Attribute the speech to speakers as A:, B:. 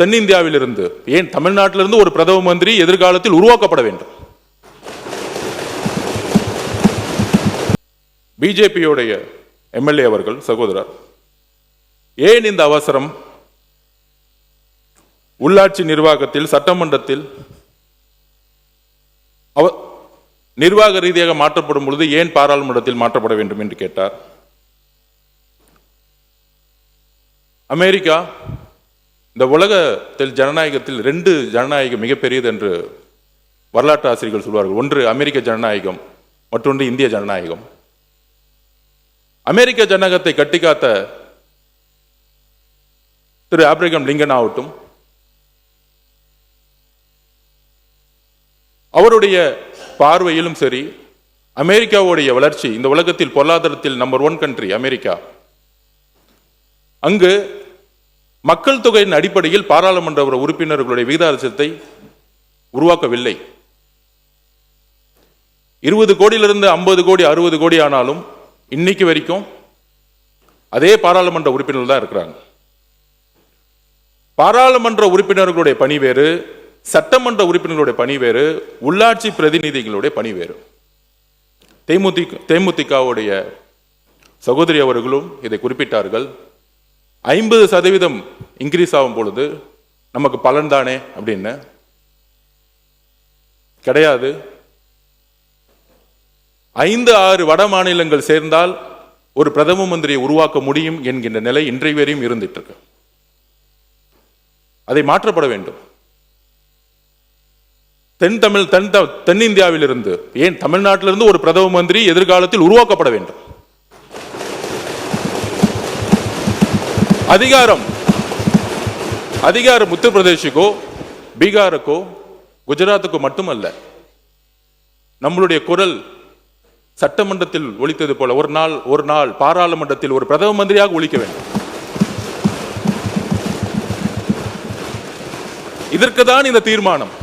A: தென்னிந்தியாவிலிருந்து, ஏன் தமிழ்நாட்டிலிருந்து ஒரு பிரதம மந்திரி எதிர்காலத்தில் உருவாக்கப்பட வேண்டும். பிஜேபியோடைய எம்எல்ஏ அவர்கள் சகோதரர், ஏன் இந்த அவசரம்? உள்ளாட்சி நிர்வாகத்தில், சட்டமன்றத்தில் நிர்வாக ரீதியாக மாற்றப்படும் பொழுது ஏன் பாராளுமன்றத்தில் மாற்றப்பட வேண்டும் என்று கேட்டார். அமெரிக்கா இந்த உலகத்தில் ஜனநாயகத்தில் 2 ஜனநாயகம் மிகப்பெரியது என்று வரலாற்று ஆசிரியர்கள் சொல்வார்கள். ஒன்று அமெரிக்க ஜனநாயகம், மற்றொன்று இந்திய ஜனநாயகம். அமெரிக்க ஜனநாயகத்தை கட்டிக்காத்த திரு ஆப்ரஹாம் லிங்கன் ஆகட்டும், அவருடைய பார்வையிலும் சரி, அமெரிக்காவுடைய வளர்ச்சி, இந்த உலகத்தில் பொருளாதாரத்தில் நம்பர் 1 கண்ட்ரி அமெரிக்கா, அங்கு மக்கள் தொகையின் அடிப்படையில் பாராளுமன்ற உறுப்பினர்களுடைய விகிதாச்சாரத்தை உருவாக்கவில்லை. 20 கோடியிலிருந்து 50 கோடி 60 கோடி ஆனாலும் இன்னைக்கு வரைக்கும் அதே பாராளுமன்ற உறுப்பினர்கள் தான் இருக்கிறாங்க. பாராளுமன்ற உறுப்பினர்களுடைய பணி வேறு, சட்டமன்ற உறுப்பினர்களுடைய பணி வேறு, உள்ளாட்சி பிரதிநிதிகளுடைய பணி வேறு. தேமுதிகவுடைய சகோதரி அவர்களும் இதை குறிப்பிட்டார்கள். 50% இன்க்ரீஸ் ஆகும் பொழுது நமக்கு பலன் தானே அப்படின்னு. கிடையாது. 5-6 வட மாநிலங்கள் சேர்ந்தால் ஒரு பிரதம மந்திரியை உருவாக்க முடியும் என்கின்ற நிலை இன்றைய வரையும் இருந்துட்டு இருக்கு. அதை மாற்றப்பட வேண்டும். தென்னிந்தியாவிலிருந்து, ஏன் தமிழ்நாட்டிலிருந்து ஒரு பிரதம மந்திரி எதிர்காலத்தில் உருவாக்கப்பட வேண்டும். அதிகாரம் உத்தரப்பிரதேசுக்கோ, பீகாருக்கோ, குஜராத்துக்கோ மட்டுமல்ல. நம்மளுடைய குரல் சட்டமன்றத்தில் ஒலித்தது போல ஒரு நாள் பாராளுமன்றத்தில் ஒரு பிரதம மந்திரியாக ஒலிக்க வேண்டும். இதற்கு தான் இந்த தீர்மானம்.